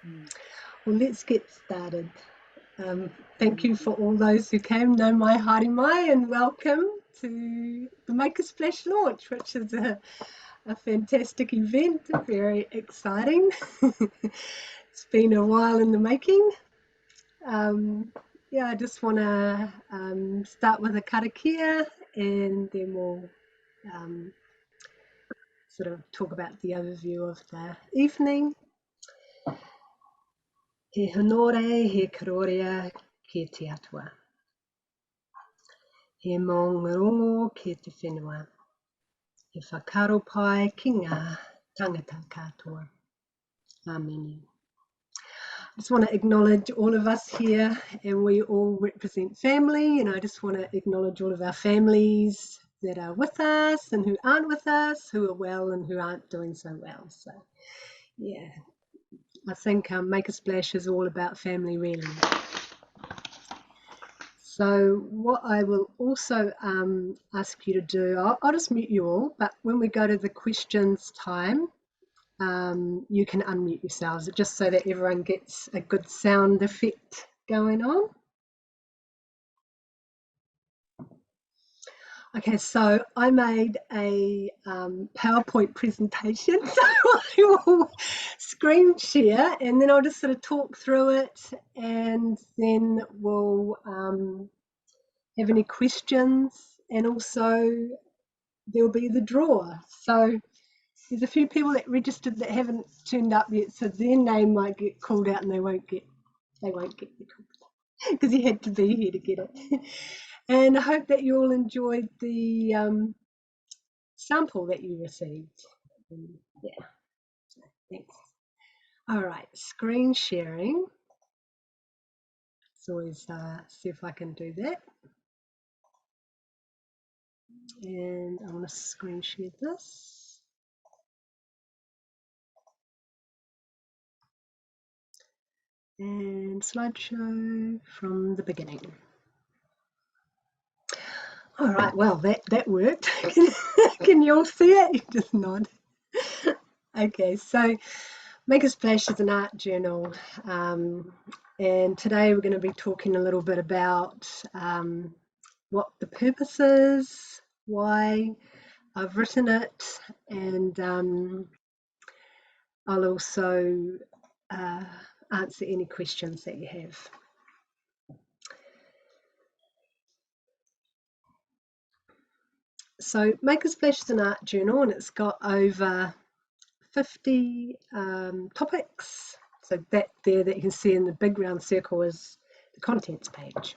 Well, let's get started. Thank you for all those who came. No mai haere mai, and welcome to the Make a Splash launch, which is a fantastic event, very exciting. It's been a while in the making. Yeah, I just want to start with a karakia, and then we'll sort of talk about the overview of the evening. He honore, he karoria, ki te atua. He maungarongo ki te whenua. He whakaro pai ki ngā tangata katoa. Amen. I just want to acknowledge all of us here, and we all represent family, and I just want to acknowledge all of our families that are with us and who aren't with us, who are well and who aren't doing so well. So, yeah, I think Make a Splash is all about family, really. So what I will also ask you to do, I'll just mute you all, but when we go to the questions time, you can unmute yourselves, just so that everyone gets a good sound effect going on. Okay, so I made a PowerPoint presentation, so I will screen share and then I'll just sort of talk through it, and then we'll have any questions, and also there'll be the draw. So there's a few people that registered that haven't turned up yet, so their name might get called out and they won't get the call because you had to be here to get it. And I hope that you all enjoyed the sample that you received. Yeah, thanks. All right, screen sharing. Let's always see if I can do that. And I want to screen share this. And slideshow from the beginning. All right, well, that worked. Can you all see it? You just nod. Okay, so Make a Splash is an art journal, and today we're going to be talking a little bit about what the purpose is, why I've written it, and I'll also answer any questions that you have. So Make a Splash is an art journal, and it's got over 50 topics. So that there that you can see in the big round circle is the contents page.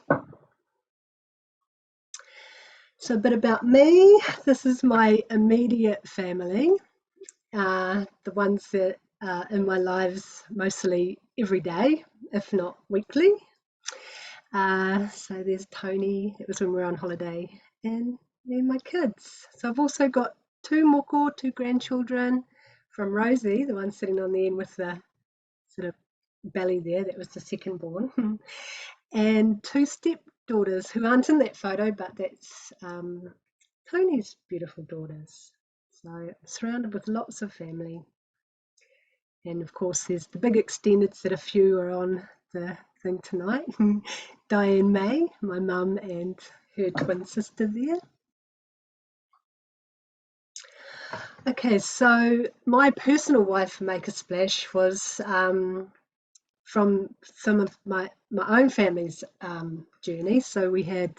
So a bit about me. This is my immediate family, the ones that are in my lives mostly every day, if not weekly. So there's Tony, it was when we were on holiday, and then my kids. So I've also got two moko, two grandchildren from Rosie, the one sitting on the end with the sort of belly there, that was the second born, and two stepdaughters who aren't in that photo, but that's Tony's beautiful daughters. So I'm surrounded with lots of family. And of course, there's the big extended set. A few are on the thing tonight. Diane May, my mum, and her twin sister there. Okay, so my personal why for Make a Splash was from some of my own family's journey. So we had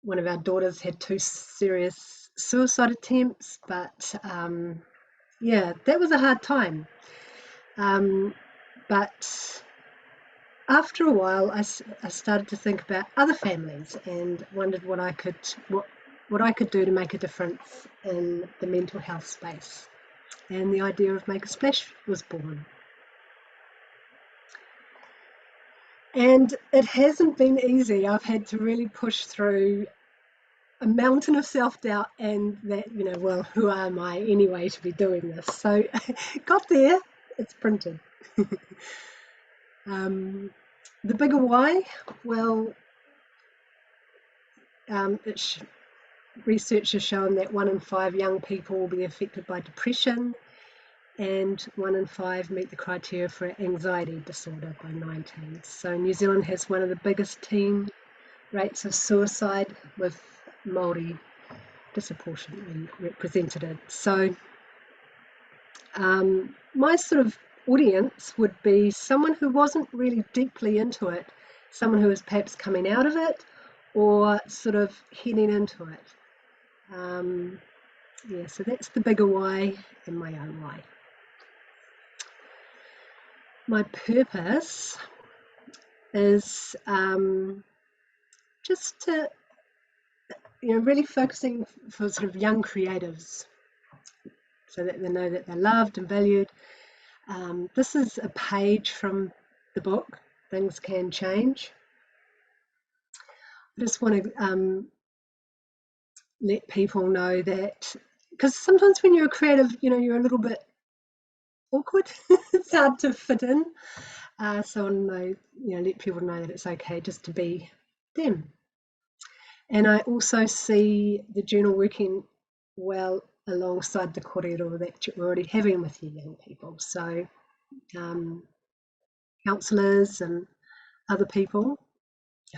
one of our daughters had 2 serious suicide attempts, but yeah, that was a hard time. But after a while, I started to think about other families and wondered what I could do to make a difference in the mental health space. And the idea of Make a Splash was born. And it hasn't been easy. I've had to really push through a mountain of self-doubt and that, well, who am I anyway to be doing this? So got there, it's printed. The bigger why, well, research has shown that 1 in 5 young people will be affected by depression, and 1 in 5 meet the criteria for anxiety disorder by 19. So New Zealand has one of the biggest teen rates of suicide, with Māori disproportionately represented. So my sort of audience would be someone who wasn't really deeply into it, someone who was perhaps coming out of it or sort of heading into it. Yeah, so that's the bigger why and my own why. My purpose is just to, really focusing for sort of young creatives so that they know that they're loved and valued. This is a page from the book, Things Can Change. I just want to let people know that, because sometimes when you're a creative, you're a little bit awkward. It's hard to fit in. So I know, let people know that it's okay just to be them. And I also see the journal working well alongside the kōrero that you're already having with your young people. So counsellors and other people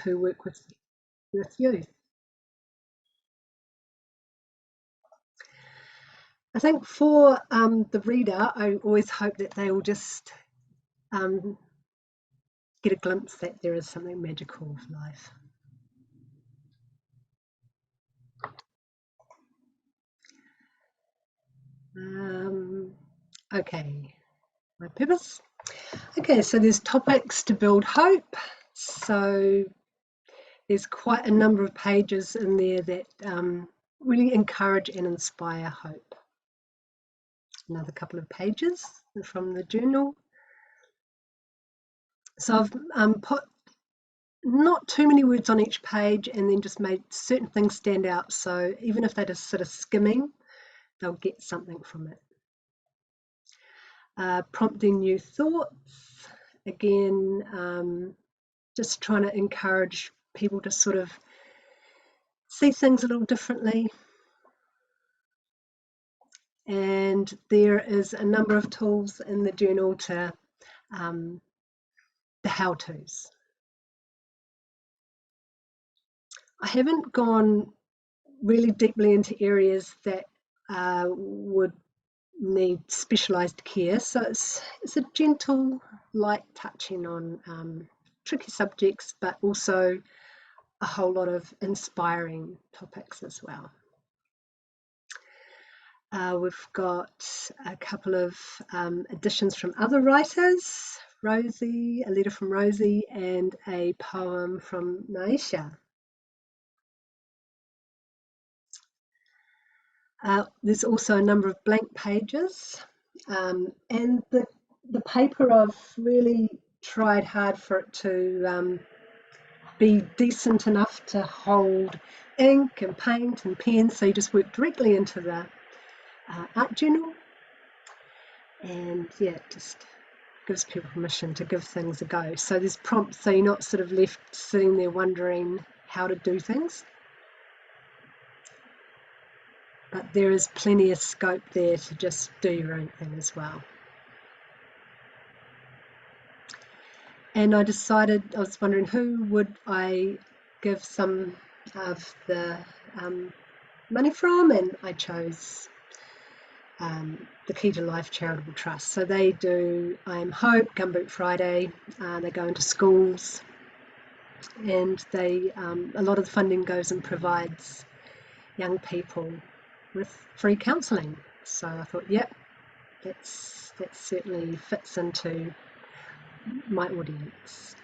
who work with youth. I think for the reader, I always hope that they will just get a glimpse that there is something magical of life. Okay, my purpose. Okay, so there's topics to build hope. So there's quite a number of pages in there that really encourage and inspire hope. Another couple of pages from the journal. So I've put not too many words on each page and then just made certain things stand out. So even if they're just sort of skimming, they'll get something from it. Prompting new thoughts. Again, just trying to encourage people to sort of see things a little differently. And there is a number of tools in the journal to the how-tos. I haven't gone really deeply into areas that would need specialised care, so it's a gentle, light touching on tricky subjects, but also a whole lot of inspiring topics as well. We've got a couple of editions from other writers, Rosie, a letter from Rosie, and a poem from Naisha. There's also a number of blank pages, and the paper, I've really tried hard for it to be decent enough to hold ink and paint and pens, so you just work directly into the art journal, and yeah, it just gives people permission to give things a go. So there's prompts, so you're not sort of left sitting there wondering how to do things. But there is plenty of scope there to just do your own thing as well. And I decided, I was wondering who would I give some of the money from, and I chose the Key to Life Charitable Trust. So they do I Am Hope, Gumboot Friday, they go into schools, and they a lot of the funding goes and provides young people with free counselling. So I thought, yep, that certainly fits into my audience.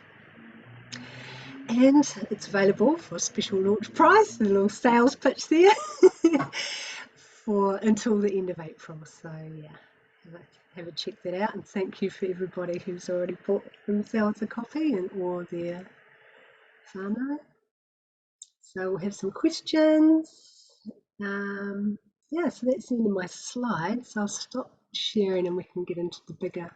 And it's available for a special launch price, a little sales pitch there, for until the end of April. So yeah, have a check that out, and thank you for everybody who's already bought themselves a copy or their whānau. So we'll have some questions. Yeah, so that's the end of my slides. I'll stop sharing and we can get into the bigger.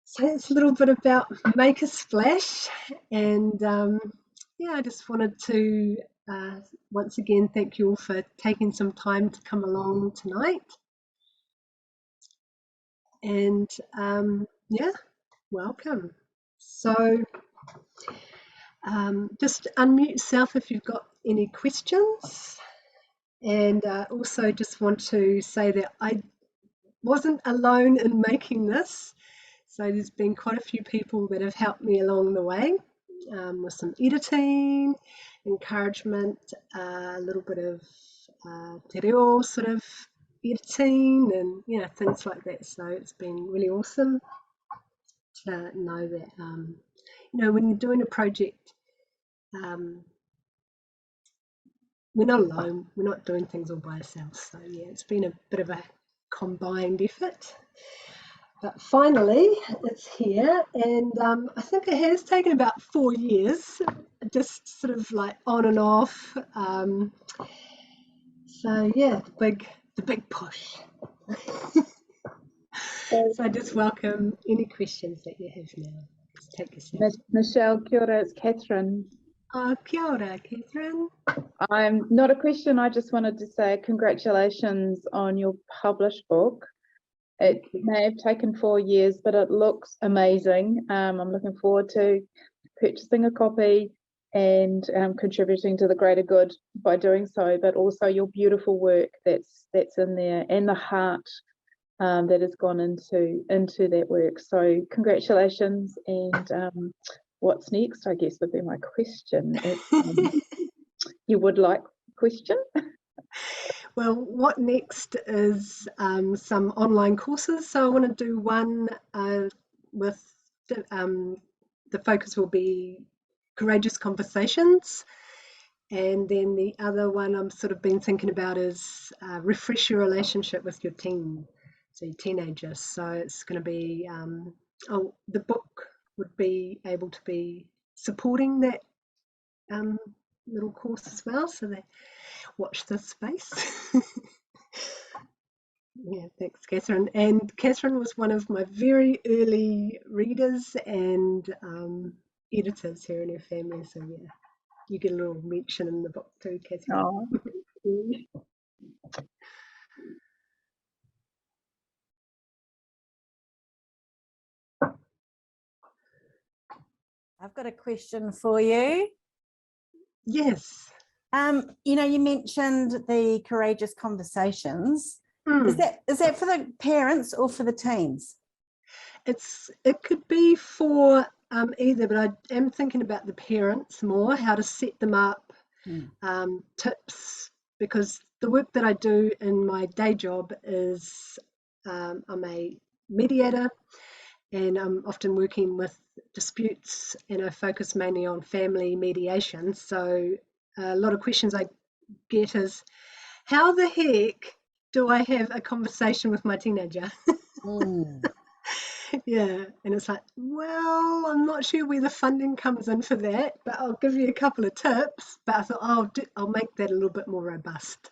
So it's a little bit about Make a Splash, and yeah, I just wanted to once again thank you all for taking some time to come along tonight. And yeah, welcome. So just unmute yourself if you've got any questions. And also just want to say that I wasn't alone in making this. So there's been quite a few people that have helped me along the way with some editing, encouragement, a little bit of te reo sort of editing and, you know, things like that. So it's been really awesome to know that, you know, when you're doing a project, we're not alone. We're not doing things all by ourselves. So yeah, it's been a bit of a combined effort. But finally, it's here, and I think it has taken about 4 years, just sort of like on and off. So yeah, the big push. So I just welcome any questions that you have now. Just take yourself. Michelle, kia ora, it's Catherine. Kia ora, Catherine. I'm not a question, I just wanted to say congratulations on your published book. It may have taken 4 years, but it looks amazing. I'm looking forward to purchasing a copy and contributing to the greater good by doing so, but also your beautiful work that's in there and the heart that has gone into that work. So congratulations, and what's next, I guess, would be my question. You would like question? Well, what next is some online courses. So I want to do one with the focus will be courageous conversations. And then the other one I'm sort of been thinking about is refresh your relationship with your teen, so your teenagers. So it's going to be, the book would be able to be supporting that little course as well. So they watch this space. Yeah, thanks, Catherine. And Catherine was one of my very early readers and editors here in her family. So yeah, you get a little mention in the book too, Catherine. Oh, I've got a question for you. Yes. You know, you mentioned the courageous conversations. Is that for the parents or for the teens? It could be for either, but I am thinking about the parents more, how to set them up, tips, because the work that I do in my day job is I'm a mediator, and I'm often working with disputes, and I focus mainly on family mediation. So a lot of questions I get is, how the heck do I have a conversation with my teenager? Yeah, and it's like, well, I'm not sure where the funding comes in for that, but I'll give you a couple of tips. But I thought I'll make that a little bit more robust.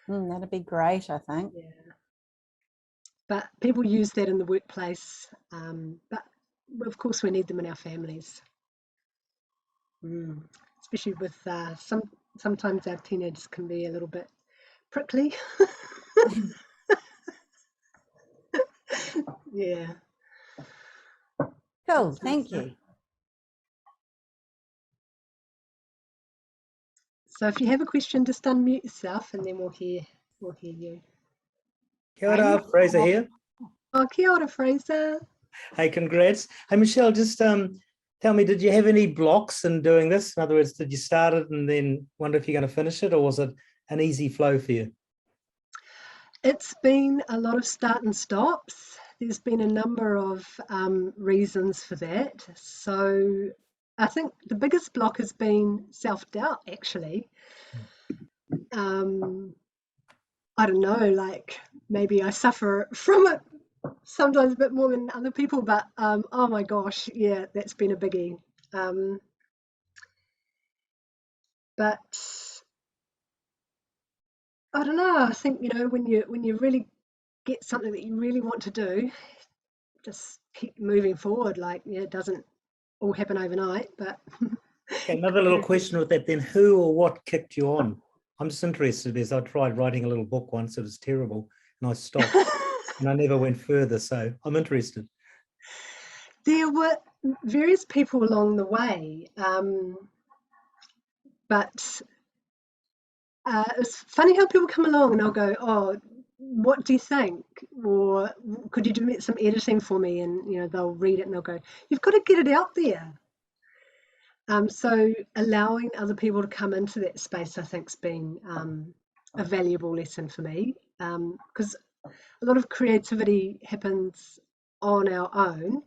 That'd be great, I think. Yeah. But people use that in the workplace, but of course we need them in our families, especially with sometimes our teenagers can be a little bit prickly. Yeah. Cool, thank you. So if you have a question, just unmute yourself and then we'll hear you. Kia ora, Fraser here. Oh, kia ora, Fraser. Hey, congrats. Hey, Michelle, just tell me, did you have any blocks in doing this? In other words, did you start it and then wonder if you're going to finish it, or was it an easy flow for you? It's been a lot of start and stops. There's been a number of reasons for that. So I think the biggest block has been self-doubt, actually. I don't know, like maybe I suffer from it sometimes a bit more than other people, but oh my gosh, yeah, that's been a biggie. But I don't know, I think, you know, when you really get something that you really want to do, just keep moving forward. Like, yeah, it doesn't all happen overnight, but Okay, another little question with that then, who or what kicked you on? I'm just interested, as I tried writing a little book once, it was terrible, and I stopped. and I never went further, so I'm interested. There were various people along the way, but it's funny how people come along and I'll go, oh, what do you think? Or could you do some editing for me? And, you know, they'll read it and they'll go, you've got to get it out there. So allowing other people to come into that space, I think, has been a valuable lesson for me, because a lot of creativity happens on our own,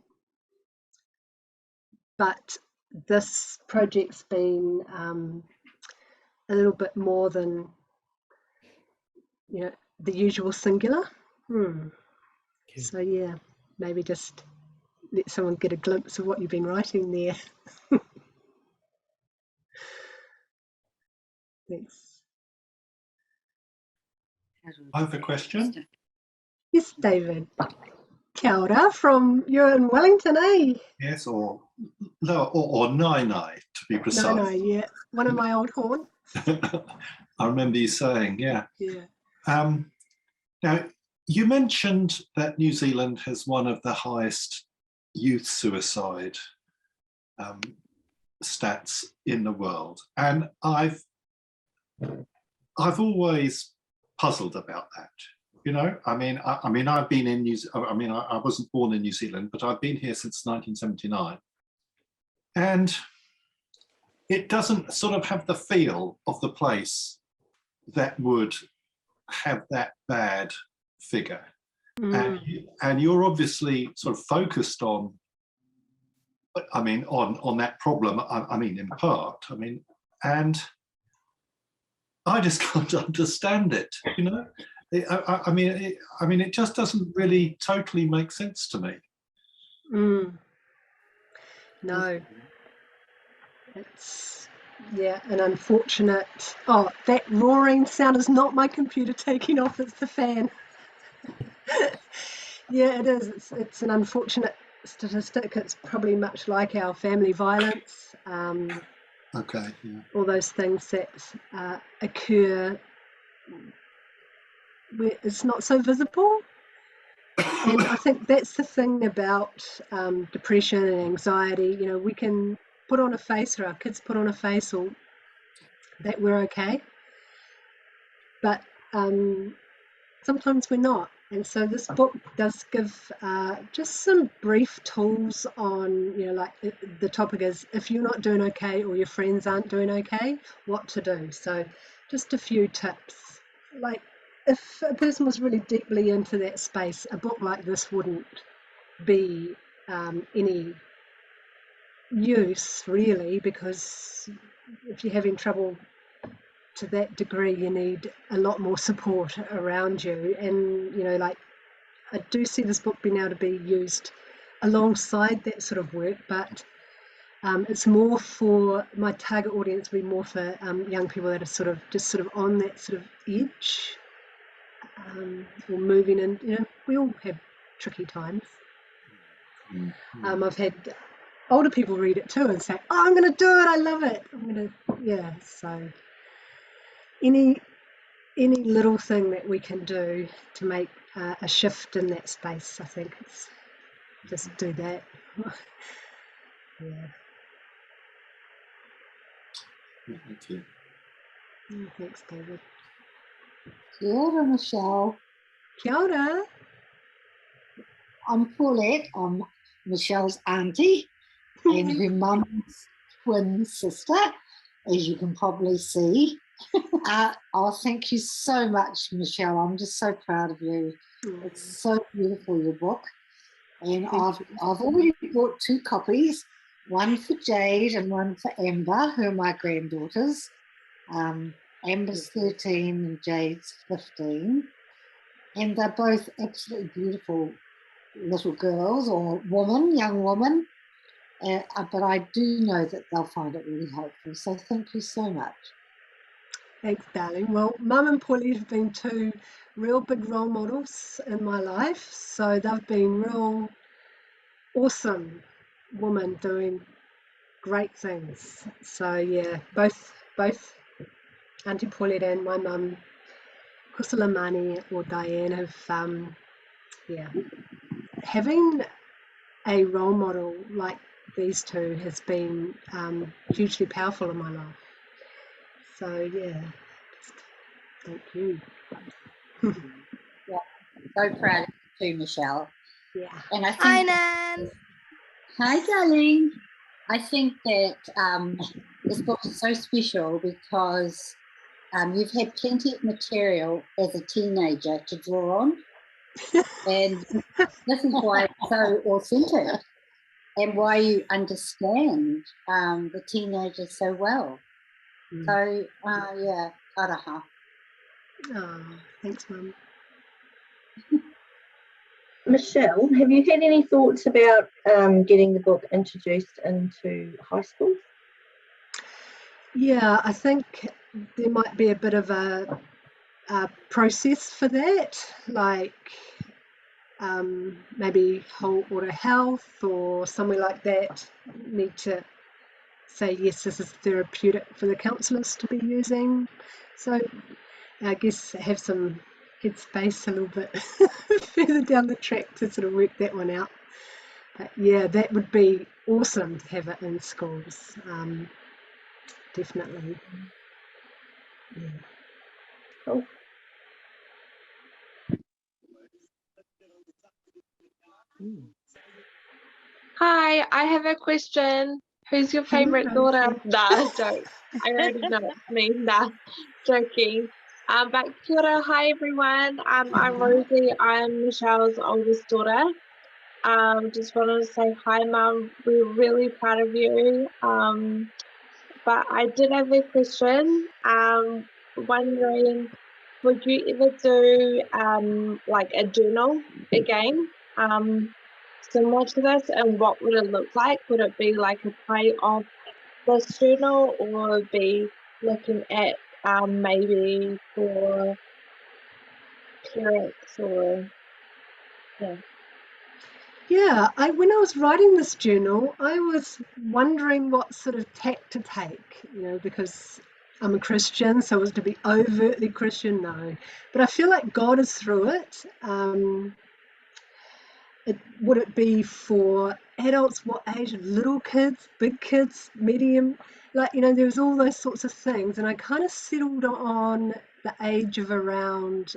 but this project's been a little bit more than, you know, the usual singular. Okay. So yeah, maybe just let someone get a glimpse of what you've been writing there. Thanks. I have a question. Yes, David. Kia ora from, you're in Wellington, eh? Yes, or no, or nine to be precise. No, yeah. One of my old haunts. I remember you saying, yeah. Yeah. Now, you mentioned that New Zealand has one of the highest youth suicide stats in the world, and I've always puzzled about that. You know, I mean, I've been in I wasn't born in New Zealand, but I've been here since 1979, and it doesn't sort of have the feel of the place that would have that bad figure. And you're obviously sort of focused on, on that problem, in part, and I just can't understand it, you know? It just doesn't really totally make sense to me. No. It's, yeah, an unfortunate, oh, that roaring sound is not my computer taking off, it's the fan. Yeah, it is. It's an unfortunate statistic. It's probably much like our family violence. Okay. Yeah. All those things that occur where it's not so visible. And I think that's the thing about depression and anxiety. You know, we can put on a face, or our kids put on a face, or that we're okay. But sometimes we're not. And so this book does give just some brief tools on, you know, like the topic is, if you're not doing okay or your friends aren't doing okay, what to do. So just a few tips. Like if a person was really deeply into that space, a book like this wouldn't be any use really, because if you're having trouble to that degree, you need a lot more support around you. And, you know, like I do see this book being able to be used alongside that sort of work, but it's more for my target audience, be more for young people that are just on that sort of edge, or moving in. You know, we all have tricky times. I've had older people read it too and say, oh, I'm going to do it, I love it. So any little thing that we can do to make a shift in that space, I think it's just do that. Yeah. Thank you. Thanks, David. Kia ora, Michelle. Kia ora. I'm Paulette. I'm Michelle's auntie and her mum's twin sister, as you can probably see. Thank you so much, Michelle. I'm just so proud of you. It's so beautiful, your book. And I've already bought 2 copies, one for Jade and one for Amber, who are my granddaughters. Amber's 13 and Jade's 15. And they're both absolutely beautiful little girls, or young woman. But I do know that they'll find it really helpful. So thank you so much. Thanks, darling. Well, Mum and Paulette have been 2 real big role models in my life. So they've been real awesome women doing great things. So yeah, both Auntie Paulette and my mum, Kusalamani or Diane, have yeah, having a role model like these two has been hugely powerful in my life. So yeah, thank you. Yeah, so proud of you too, Michelle. Yeah. And I Hi, think, Nan. hi, darling. I think that this book is so special because you've had plenty of material as a teenager to draw on. And this is why it's so authentic and why you understand the teenagers so well. So, yeah, taraha. Oh, thanks, Mum. Michelle, have you had any thoughts about getting the book introduced into high schools? Yeah, I think there might be a bit of a process for that, like maybe whole order health or somewhere like that need to say, yes, this is therapeutic for the counsellors to be using. So I guess have some headspace a little bit further down the track to sort of work that one out. But yeah, that would be awesome to have it in schools. Definitely. Yeah. Cool. Hi, I have a question. Who's your favorite daughter? Nah, don't. I already know it's me. Nah, joking. But kia ora, hi everyone. I'm Rosie. I'm Michelle's oldest daughter. Just wanted to say hi, Mum. We're really proud of you. But I did have a question. Wondering, would you ever do like a journal again? Similar to this, and what would it look like? Would it be like a play of this journal, or be looking at maybe for parents or yeah? Yeah, when I was writing this journal, I was wondering what sort of tack to take, because I'm a Christian, so was to be overtly Christian, no. But I feel like God is through it. Would it be for adults? What age? Little kids, big kids, medium? Like, there was all those sorts of things. And I kind of settled on the age of around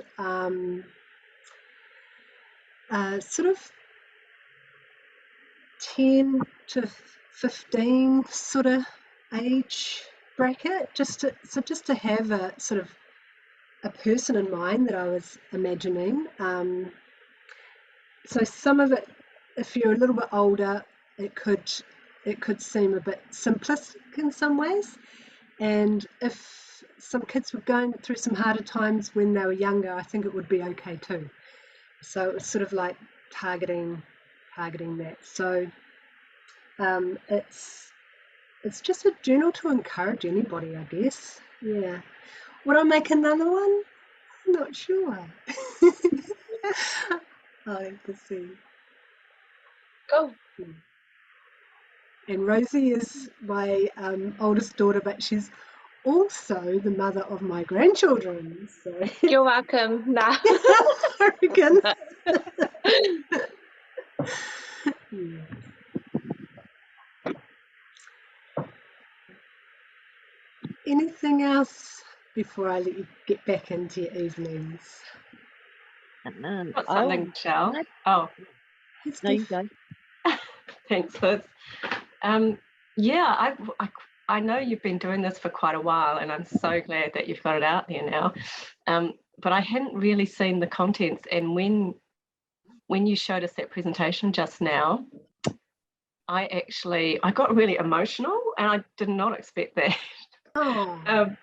sort of 10 to 15 sort of age bracket, just to have a sort of a person in mind that I was imagining. So some of it, if you're a little bit older, it could seem a bit simplistic in some ways, and if some kids were going through some harder times when they were younger, I think it would be okay too. So it was sort of like targeting that. So it's just a journal to encourage anybody, I guess. Yeah. Would I make another one? I'm not sure. I'll have to see. Cool. And Rosie is my oldest daughter, but she's also the mother of my grandchildren. So You're welcome. Nah. I reckon. Yeah. Anything else before I let you get back into your evenings? Got something, Michelle. Oh, No, you go. thanks, Liz. Yeah, I know you've been doing this for quite a while, and I'm so glad that you've got it out there now. But I hadn't really seen the contents, and when you showed us that presentation just now, I got really emotional, and I did not expect that. Oh.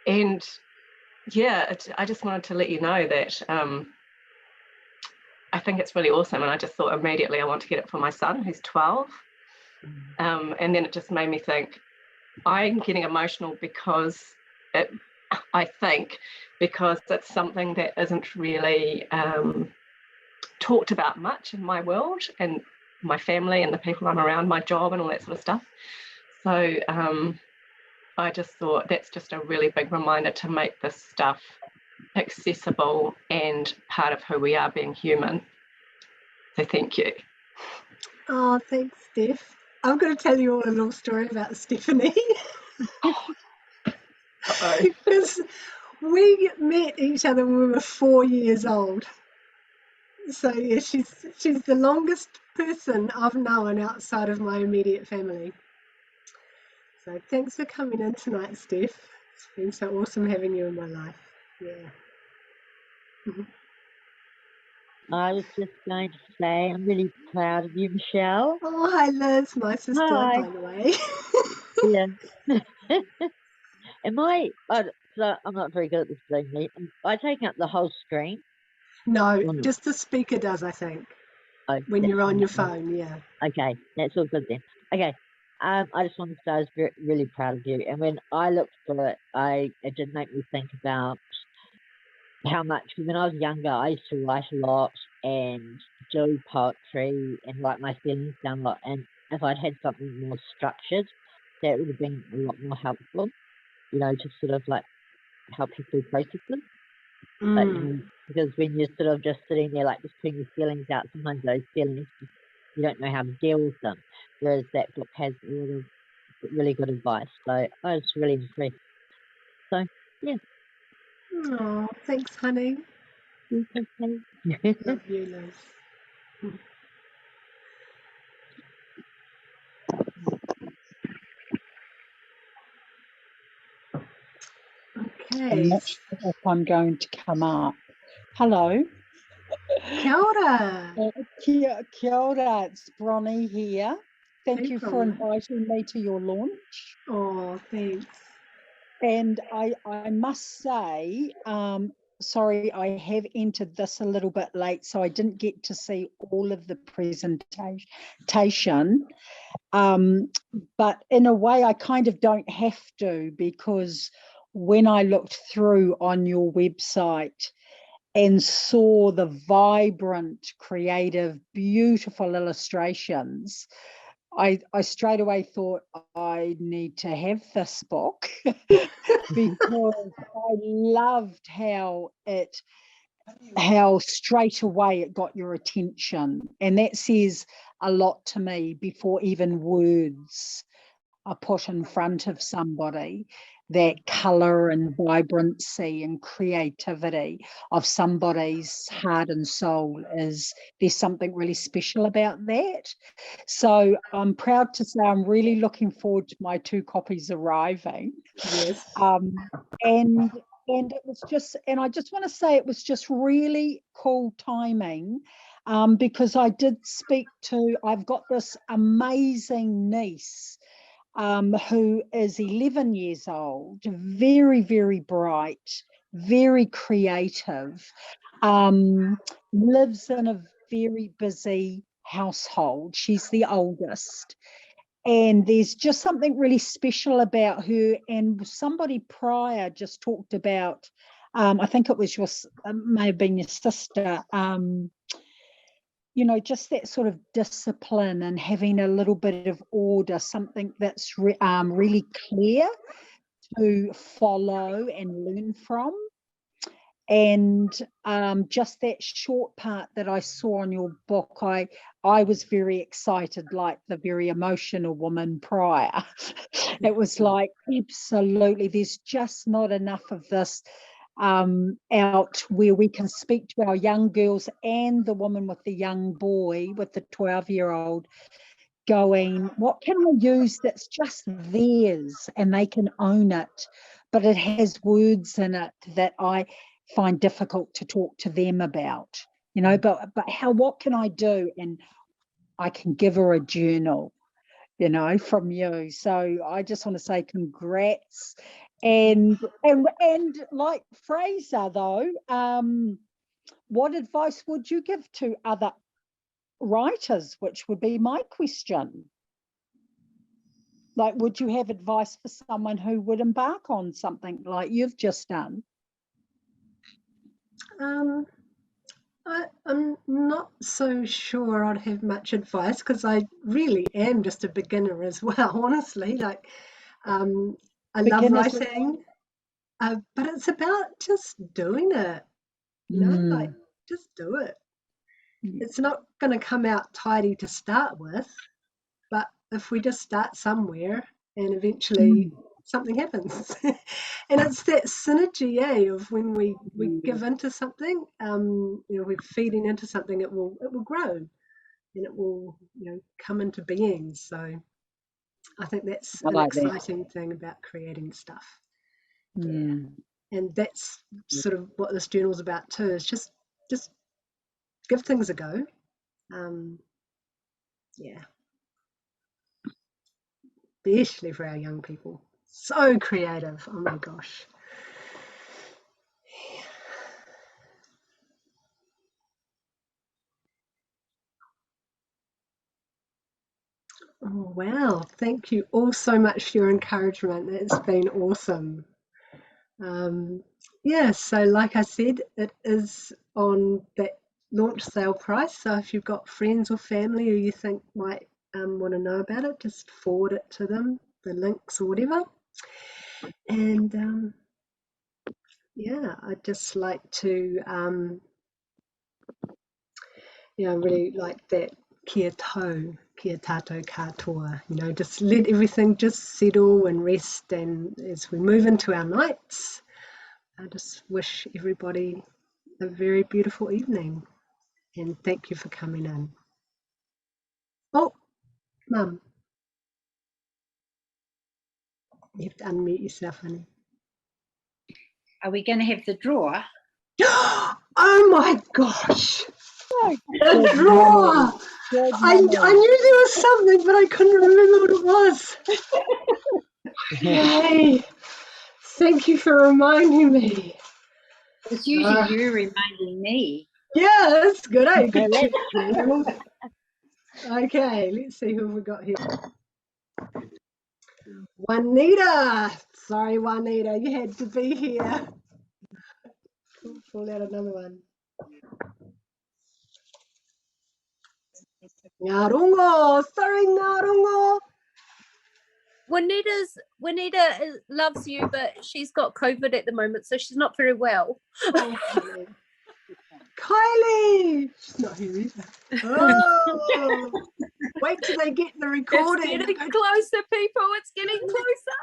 And yeah, I just wanted to let you know that I think it's really awesome, and I just thought immediately I want to get it for my son who's 12. And then it just made me think, I'm getting emotional because I think it's something that isn't really talked about much in my world and my family and the people I'm around, my job and all that sort of stuff. So I just thought that's just a really big reminder to make this stuff accessible and part of who we are being human. So thank you. Oh, thanks, Steph. I'm going to tell you all a little story about Stephanie. Because we met each other when we were 4 years old. So yeah, she's the longest person I've known outside of my immediate family. So thanks for coming in tonight, Steph. It's been so awesome having you in my life. Yeah. I was just going to say I'm really proud of you, Michelle. Oh, hi, Liz, my sister, Hi. by the way. Yeah. So I'm not very good at this Zoom meet. Am I taking up the whole screen? No, just the speaker does, I think. Oh, when you're on your fine. phone, yeah. Okay, that's all good then. Okay, I just wanted to say I was really proud of you. And when I looked for it, it did make me think about how much, when I was younger, I used to write a lot and do poetry and write my feelings down a lot. And if I'd had something more structured, that would have been a lot more helpful, you know, to sort of like help people process them. But, you know, because when you're sort of just sitting there, like just putting your feelings out, sometimes those feelings, you don't know how to deal with them. Whereas that book has a lot of really good advice. So I was really impressed. So, yeah. Oh, thanks, honey. Okay. Love you, Liz. Okay. I'm not sure if I'm going to come up. Hello. Kia ora. Kia ora, it's Bronnie here. Thank Hey, you for Bronnie. inviting me to your launch. Oh, thanks. And I must say, sorry, I have entered this a little bit late, so I didn't get to see all of the presentation. But in a way, I kind of don't have to, because when I looked through on your website and saw the vibrant, creative, beautiful illustrations, I straight away thought I need to have this book because I loved how straight away it got your attention. And that says a lot to me before even words are put in front of somebody. That colour and vibrancy and creativity of somebody's heart and soul, there's something really special about that. So I'm proud to say I'm really looking forward to my 2 copies arriving. Yes. And it was just, and I just want to say it was just really cool timing, because I did speak to, I've got this amazing niece who is 11 years old, very, very bright, very creative, lives in a very busy household. She's the oldest. And there's just something really special about her. And somebody prior just talked about, I think it was may have been your sister, you know, just that sort of discipline and having a little bit of order, something that's really clear to follow and learn from. And just that short part that I saw on your book, I was very excited, like the very emotional woman prior. It was like, absolutely, there's just not enough of this out where we can speak to our young girls and the woman with the young boy, with the 12-year-old, going, what can I use that's just theirs and they can own it, but it has words in it that I find difficult to talk to them about, you know, but what can I do? And I can give her a journal, you know, from you. So I just want to say congrats. And like Fraser though, what advice would you give to other writers, which would be my question? Like, would you have advice for someone who would embark on something like you've just done? I'm not so sure I'd have much advice, because I really am just a beginner as well, honestly. Like, I love writing, but it's about just doing it, you know, like just do it. it's not going to come out tidy to start with, but if we just start somewhere and eventually something happens. And it's that synergy, of when we give into something, we're feeding into something, it will grow and it will come into being. So I think that's an exciting thing about creating stuff. Yeah. And that's sort of what this journal's about too, is just give things a go. Yeah. Especially for our young people. So creative. Oh my gosh. Oh, wow. Thank you all so much for your encouragement. It's been awesome. Yeah, so like I said, it is on that launch sale price. So if you've got friends or family who you think might want to know about it, just forward it to them, the links or whatever. And yeah, I'd just like to, really like that kia tatou katoa, just let everything just settle and rest. And as we move into our nights, I just wish everybody a very beautiful evening. And thank you for coming in. Oh, Mum. You have to unmute yourself, honey. Are we going to have the drawer? Oh my gosh. The drawer. I knew there was something, but I couldn't remember what it was. Yay. Thank you for reminding me. It's usually you reminding me. Yeah, that's good. Eh? Good. That's true. Okay, let's see who we got here. Juanita. Sorry, Juanita, you had to be here. Pull out another one. Ngarungo. Sorry, Ngarungo. Juanita loves you, but she's got COVID at the moment, so she's not very well. Oh, Kylie. She's not here either. Oh. Wait till they get the recording. It's getting closer, people. It's getting closer.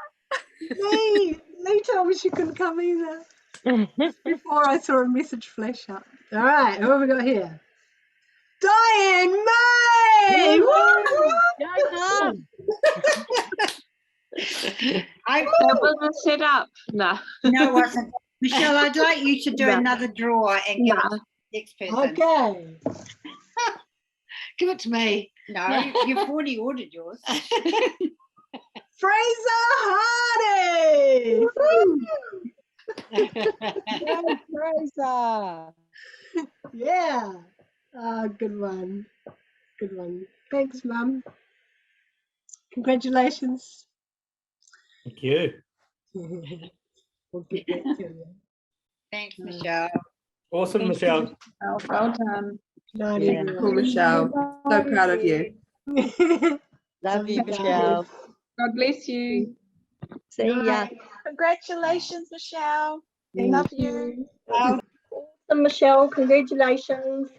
Lee told me she couldn't come either. Before I saw a message flash up. All right, who have we got here? Diane May! That wasn't set up. No. No, it wasn't. Michelle, I'd like you to do another draw and give it to the next person. Okay. Give it to me. No, you've already ordered yours. Fraser Hardy! Fraser! Yeah. Good one. Good one. Thanks, Mum. Congratulations. Thank you. We'll get back to you. Thanks, Michelle. Awesome, Thank Michelle. you, Michelle. Well done. Cool, Michelle. So proud of you. Love you, Michelle. God bless you. See ya. Congratulations, Michelle. Thank Love you. Well, Awesome, Michelle. Congratulations.